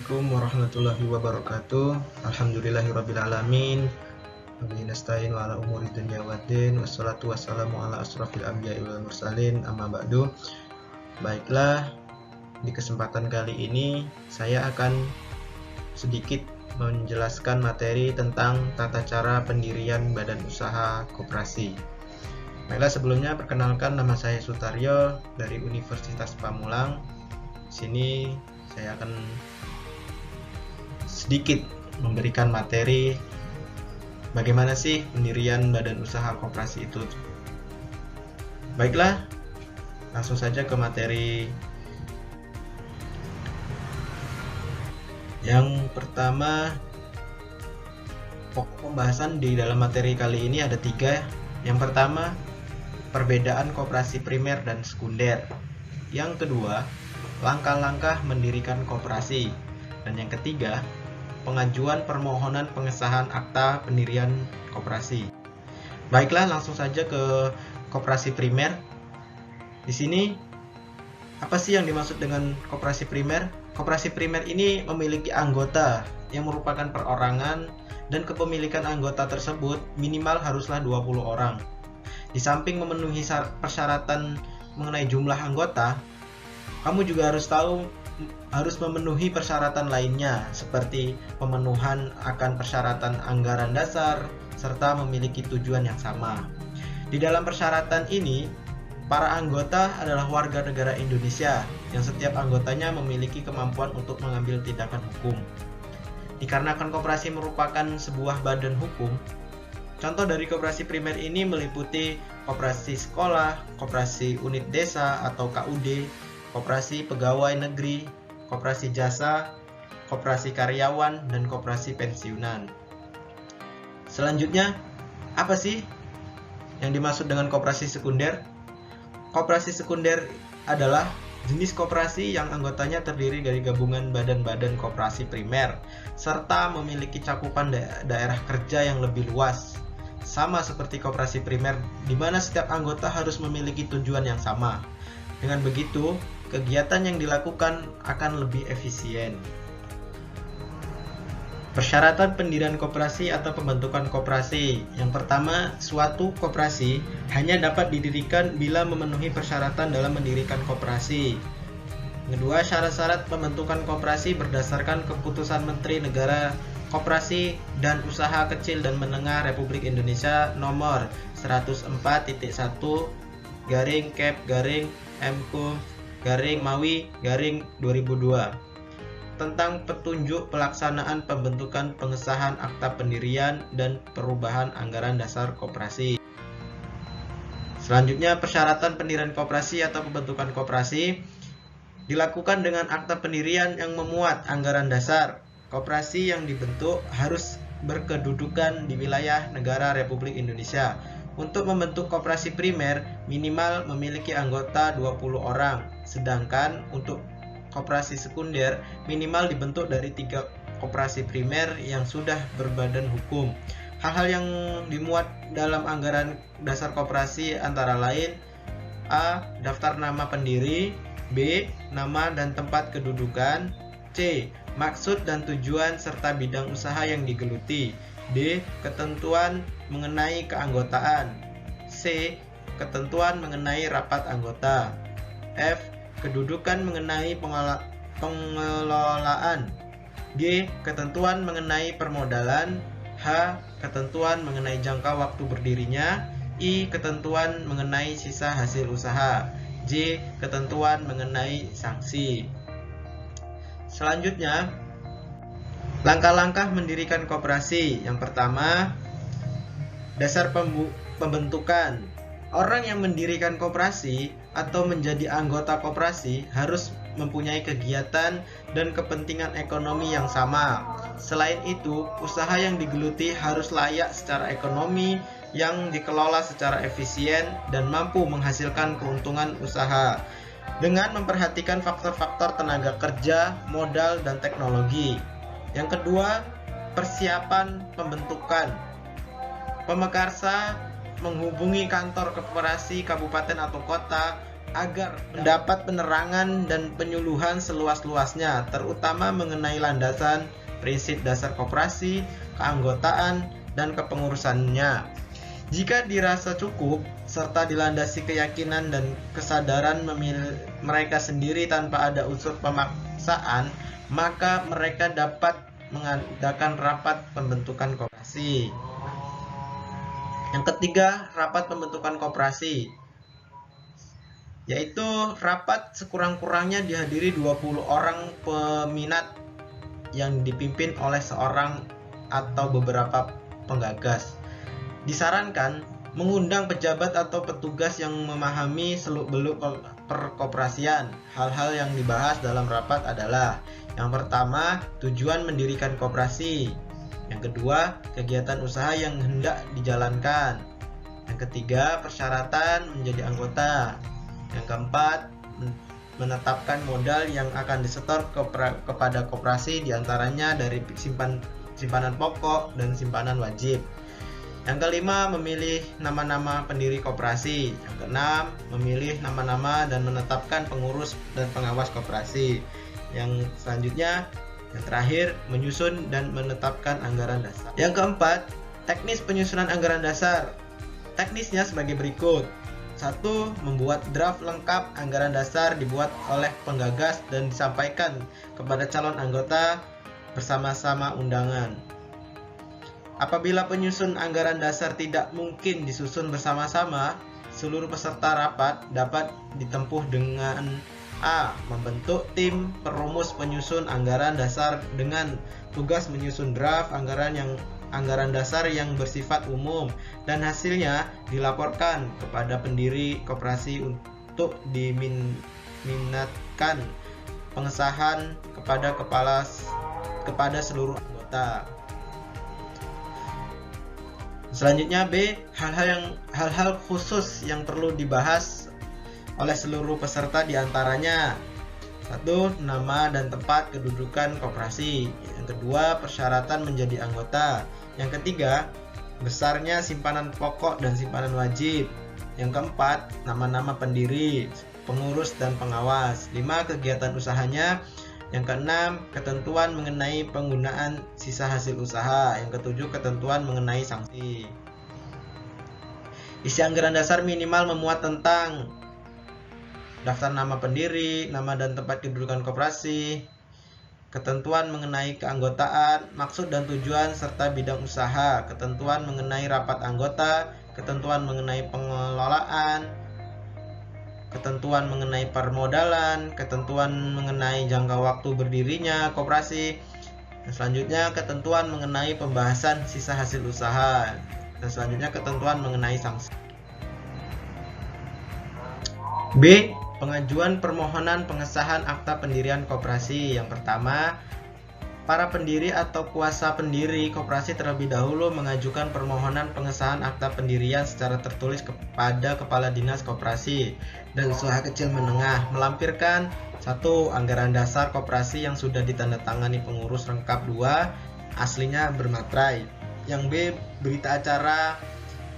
Assalamualaikum warahmatullahi wabarakatuh. Alhamdulillahirrabbilalamin. Wabihi nasta'in wa ala umuri dunya waddin. Wassalatu wassalamu ala asrafil anbiya'i wal mursalin. Amma ba'du. Baiklah, di kesempatan kali ini saya akan sedikit menjelaskan materi tentang tata cara pendirian badan usaha koperasi. Baiklah, sebelumnya perkenalkan, nama saya Sutaryo dari Universitas Pamulang. Di sini saya akan sedikit memberikan materi bagaimana sih pendirian badan usaha koperasi itu. Baiklah, langsung saja ke materi. Yang pertama, pokok pembahasan di dalam materi kali ini ada 3. Yang pertama, perbedaan koperasi primer dan sekunder. Yang kedua, langkah-langkah mendirikan koperasi. Dan yang ketiga, pengajuan permohonan pengesahan akta pendirian koperasi. Baiklah, langsung saja ke koperasi primer. Di sini, apa sih yang dimaksud dengan koperasi primer? Koperasi primer ini memiliki anggota yang merupakan perorangan, dan kepemilikan anggota tersebut minimal haruslah 20 orang. Di samping memenuhi persyaratan mengenai jumlah anggota, kamu juga harus memenuhi persyaratan lainnya, seperti pemenuhan akan persyaratan anggaran dasar, serta memiliki tujuan yang sama. Di dalam persyaratan ini, para anggota adalah warga negara Indonesia, yang setiap anggotanya memiliki kemampuan untuk mengambil tindakan hukum. Dikarenakan koperasi merupakan sebuah badan hukum, contoh dari koperasi primer ini meliputi koperasi sekolah, koperasi unit desa atau KUD, koperasi pegawai negeri, koperasi jasa, koperasi karyawan, dan koperasi pensiunan. Selanjutnya, apa sih yang dimaksud dengan koperasi sekunder? Koperasi sekunder adalah jenis koperasi yang anggotanya terdiri dari gabungan badan-badan koperasi primer, serta memiliki cakupan daerah kerja yang lebih luas. Sama seperti koperasi primer, di mana setiap anggota harus memiliki tujuan yang sama. Dengan begitu, kegiatan yang dilakukan akan lebih efisien. Persyaratan pendirian koperasi atau pembentukan koperasi. Yang pertama, suatu koperasi hanya dapat didirikan bila memenuhi persyaratan dalam mendirikan koperasi. Kedua, syarat-syarat pembentukan koperasi berdasarkan keputusan Menteri Negara Koperasi dan Usaha Kecil dan Menengah Republik Indonesia nomor 104.1/MQ/Mawi/2002 tentang petunjuk pelaksanaan pembentukan pengesahan akta pendirian dan perubahan anggaran dasar koperasi. Selanjutnya, persyaratan pendirian koperasi atau pembentukan koperasi dilakukan dengan akta pendirian yang memuat anggaran dasar. Koperasi yang dibentuk harus berkedudukan di wilayah negara Republik Indonesia. Untuk membentuk koperasi primer, minimal memiliki anggota 20 orang, sedangkan untuk koperasi sekunder minimal dibentuk dari 3 koperasi primer yang sudah berbadan hukum. Hal-hal yang dimuat dalam anggaran dasar koperasi antara lain: A. Daftar nama pendiri, B. Nama dan tempat kedudukan, C. Maksud dan tujuan serta bidang usaha yang digeluti, D. Ketentuan mengenai keanggotaan, C. Ketentuan mengenai rapat anggota, F. Kedudukan mengenai pengelolaan, G. Ketentuan mengenai permodalan, H. Ketentuan mengenai jangka waktu berdirinya, I. Ketentuan mengenai sisa hasil usaha, J. Ketentuan mengenai sanksi. Selanjutnya, langkah-langkah mendirikan koperasi. Yang pertama, dasar pembentukan. Orang yang mendirikan koperasi atau menjadi anggota koperasi harus mempunyai kegiatan dan kepentingan ekonomi yang sama. Selain itu, usaha yang digeluti harus layak secara ekonomi, yang dikelola secara efisien, dan mampu menghasilkan keuntungan usaha dengan memperhatikan faktor-faktor tenaga kerja, modal, dan teknologi. Yang kedua, persiapan pembentukan. Pemekarsa menghubungi kantor koperasi kabupaten atau kota agar mendapat penerangan dan penyuluhan seluas-luasnya, terutama mengenai landasan, prinsip dasar koperasi, keanggotaan, dan kepengurusannya. Jika dirasa cukup, serta dilandasi keyakinan dan kesadaran memilih mereka sendiri tanpa ada unsur pemaksaan, maka mereka dapat mengadakan rapat pembentukan koperasi. Yang ketiga, rapat pembentukan koperasi, yaitu rapat sekurang-kurangnya dihadiri 20 orang peminat yang dipimpin oleh seorang atau beberapa penggagas. Disarankan mengundang pejabat atau petugas yang memahami seluk-beluk perkoperasian. Hal-hal yang dibahas dalam rapat adalah: yang pertama, tujuan mendirikan koperasi; yang kedua, kegiatan usaha yang hendak dijalankan; yang ketiga, persyaratan menjadi anggota; yang keempat, menetapkan modal yang akan disetor kepada koperasi, diantaranya dari simpanan pokok dan simpanan wajib. Yang kelima, memilih nama-nama pendiri koperasi. Yang keenam, memilih nama-nama dan menetapkan pengurus dan pengawas koperasi. Yang selanjutnya, yang terakhir, menyusun dan menetapkan anggaran dasar. Yang keempat, teknis penyusunan anggaran dasar. Teknisnya sebagai berikut. 1. Membuat draft lengkap anggaran dasar dibuat oleh penggagas dan disampaikan kepada calon anggota bersama-sama undangan. Apabila penyusun anggaran dasar tidak mungkin disusun bersama-sama, seluruh peserta rapat dapat ditempuh dengan: A. Membentuk tim perumus penyusun anggaran dasar dengan tugas menyusun draft anggaran dasar yang bersifat umum, dan hasilnya dilaporkan kepada pendiri koperasi untuk diminatkan pengesahan kepada seluruh anggota. Selanjutnya B. Hal-hal khusus yang perlu dibahas oleh seluruh peserta, diantaranya: 1. Nama dan tempat kedudukan koperasi. Yang kedua, persyaratan menjadi anggota. Yang ketiga, besarnya simpanan pokok dan simpanan wajib. Yang keempat, nama-nama pendiri, pengurus dan pengawas. 5. Kegiatan usahanya. Yang keenam, ketentuan mengenai penggunaan sisa hasil usaha. Yang ketujuh, ketentuan mengenai sanksi. Isi anggaran dasar minimal memuat tentang daftar nama pendiri, nama dan tempat kedudukan koperasi, ketentuan mengenai keanggotaan, maksud dan tujuan serta bidang usaha, ketentuan mengenai rapat anggota, ketentuan mengenai pengelolaan, ketentuan mengenai permodalan, ketentuan mengenai jangka waktu berdirinya koperasi, dan selanjutnya ketentuan mengenai pembahasan sisa hasil usaha, dan selanjutnya ketentuan mengenai sanksi. B. Pengajuan permohonan pengesahan akta pendirian koperasi. Yang pertama, para pendiri atau kuasa pendiri koperasi terlebih dahulu mengajukan permohonan pengesahan akta pendirian secara tertulis kepada Kepala Dinas Koperasi dan Usaha Kecil Menengah, melampirkan: 1. Anggaran dasar koperasi yang sudah ditandatangani pengurus lengkap. 2. Aslinya bermaterai. Yang B. Berita acara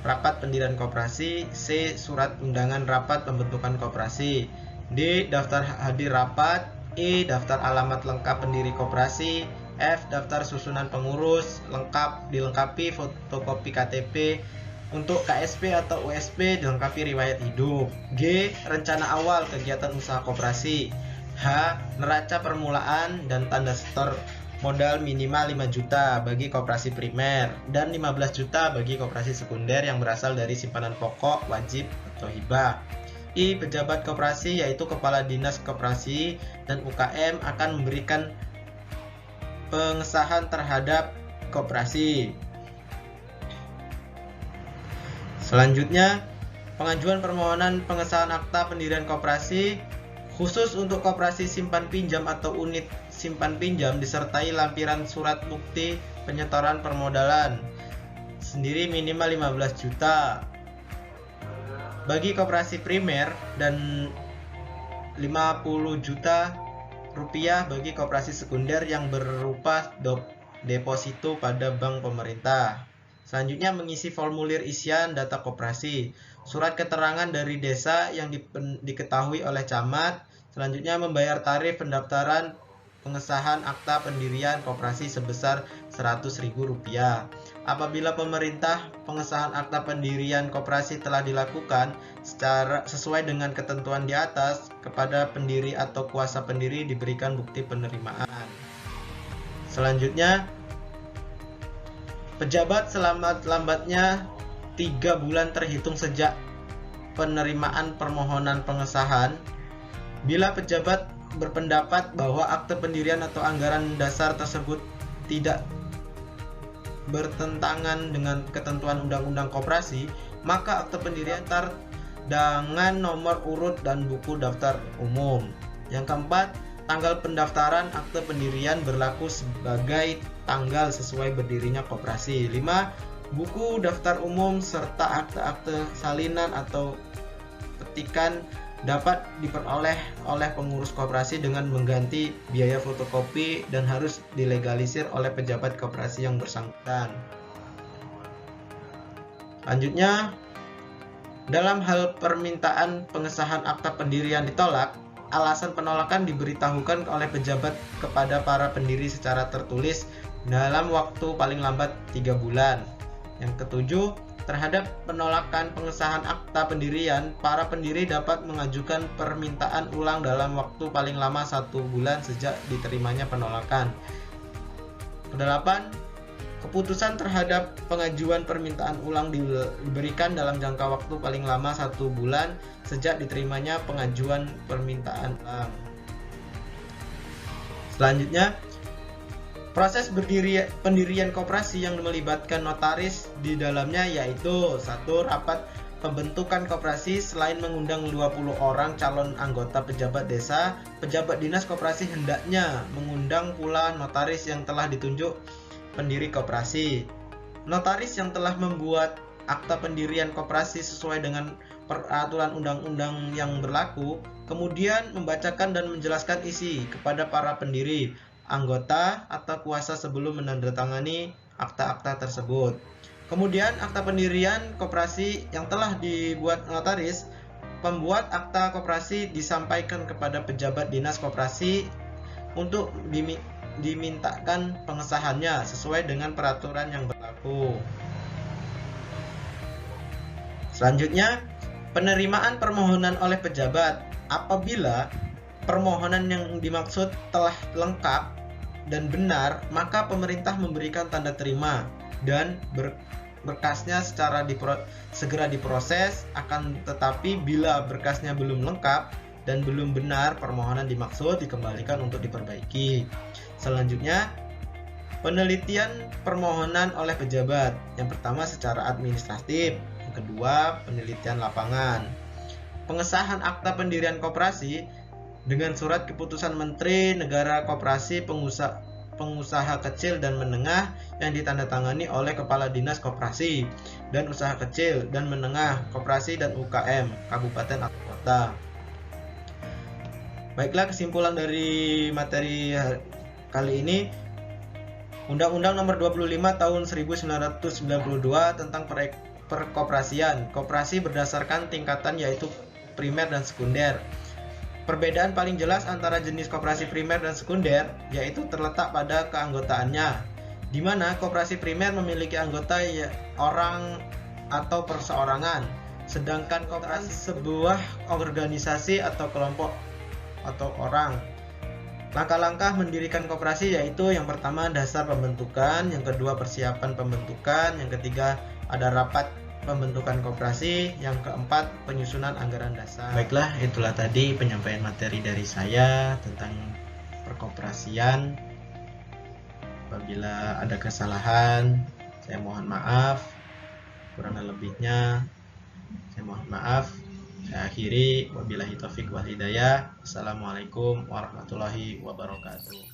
rapat pendirian koperasi. C. Surat undangan rapat pembentukan koperasi. D. Daftar hadir rapat. E. Daftar alamat lengkap pendiri koperasi. F. Daftar susunan pengurus lengkap dilengkapi fotokopi KTP. Untuk KSP atau USP dilengkapi riwayat hidup. G. Rencana awal kegiatan usaha koperasi. H. Neraca permulaan dan tanda setor modal minimal 5 juta bagi koperasi primer dan 15 juta bagi koperasi sekunder yang berasal dari simpanan pokok, wajib, atau hibah. I. Pejabat koperasi yaitu Kepala Dinas Koperasi dan UKM akan memberikan pengesahan terhadap koperasi. Selanjutnya, pengajuan permohonan pengesahan akta pendirian koperasi khusus untuk koperasi simpan pinjam atau unit simpan pinjam disertai lampiran surat bukti penyetoran permodalan sendiri minimal 15 juta bagi koperasi primer dan 50 juta rupiah bagi koperasi sekunder yang berupa deposito pada bank pemerintah. Selanjutnya mengisi formulir isian data koperasi, surat keterangan dari desa yang diketahui oleh camat. Selanjutnya membayar tarif pendaftaran pengesahan akta pendirian koperasi sebesar Rp100.000. Apabila pemerintah pengesahan akta pendirian koperasi telah dilakukan sesuai dengan ketentuan di atas, kepada pendiri atau kuasa pendiri diberikan bukti penerimaan. Selanjutnya, pejabat selambat-lambatnya 3 bulan terhitung sejak penerimaan permohonan pengesahan. Bila pejabat berpendapat bahwa akte pendirian atau anggaran dasar tersebut tidak bertentangan dengan ketentuan Undang-Undang Koperasi, maka akte pendirian dengan nomor urut dan buku daftar umum. Yang keempat, tanggal pendaftaran akte pendirian berlaku sebagai tanggal sesuai berdirinya koperasi. 5. Buku daftar umum serta akte-akte salinan atau petikan dapat diperoleh oleh pengurus koperasi dengan mengganti biaya fotokopi dan harus dilegalisir oleh pejabat koperasi yang bersangkutan. Selanjutnya, dalam hal permintaan pengesahan akta pendirian ditolak, alasan penolakan diberitahukan oleh pejabat kepada para pendiri secara tertulis dalam waktu paling lambat 3 bulan. Yang ketujuh, terhadap penolakan pengesahan akta pendirian, para pendiri dapat mengajukan permintaan ulang dalam waktu paling lama 1 bulan sejak diterimanya penolakan. Kedelapan, keputusan terhadap pengajuan permintaan ulang diberikan dalam jangka waktu paling lama 1 bulan sejak diterimanya pengajuan permintaan ulang. Selanjutnya, proses pendirian koperasi yang melibatkan notaris di dalamnya yaitu 1. Rapat pembentukan koperasi. Selain mengundang 20 orang calon anggota pejabat desa, pejabat dinas koperasi hendaknya mengundang pula notaris yang telah ditunjuk pendiri koperasi. Notaris yang telah membuat akta pendirian koperasi sesuai dengan peraturan undang-undang yang berlaku, kemudian membacakan dan menjelaskan isi kepada para pendiri, anggota atau kuasa sebelum menandatangani akta-akta tersebut. Kemudian akta pendirian koperasi yang telah dibuat notaris, pembuat akta koperasi disampaikan kepada pejabat dinas koperasi untuk dimintakan pengesahannya sesuai dengan peraturan yang berlaku. Selanjutnya, penerimaan permohonan oleh pejabat. Apabila permohonan yang dimaksud telah lengkap dan benar, maka pemerintah memberikan tanda terima dan berkasnya segera diproses. Akan tetapi bila berkasnya belum lengkap dan belum benar permohonan dimaksud, dikembalikan untuk diperbaiki. Selanjutnya, penelitian permohonan oleh pejabat. Yang pertama secara administratif, yang kedua penelitian lapangan. Pengesahan akta pendirian koperasi dengan surat keputusan Menteri Negara Koperasi pengusaha kecil dan menengah yang ditandatangani oleh Kepala Dinas Koperasi dan Usaha Kecil dan Menengah Koperasi dan UKM Kabupaten atau Kota. Baiklah, kesimpulan dari materi kali ini, Undang-Undang Nomor 25 Tahun 1992 tentang perkoperasian. Koperasi berdasarkan tingkatan yaitu primer dan sekunder. Perbedaan paling jelas antara jenis koperasi primer dan sekunder yaitu terletak pada keanggotaannya, di mana koperasi primer memiliki anggota orang atau perseorangan, sedangkan koperasi sebuah organisasi atau kelompok atau orang. Langkah-langkah mendirikan koperasi yaitu yang pertama dasar pembentukan, yang kedua persiapan pembentukan, yang ketiga ada rapat pembentukan koperasi, yang keempat penyusunan anggaran dasar. Baiklah, itulah tadi penyampaian materi dari saya tentang perkoperasian. Apabila ada kesalahan, saya mohon maaf. Kurang lebihnya saya mohon maaf. Saya akhiri, wabillahi taufik wal hidayah. Assalamualaikum warahmatullahi wabarakatuh.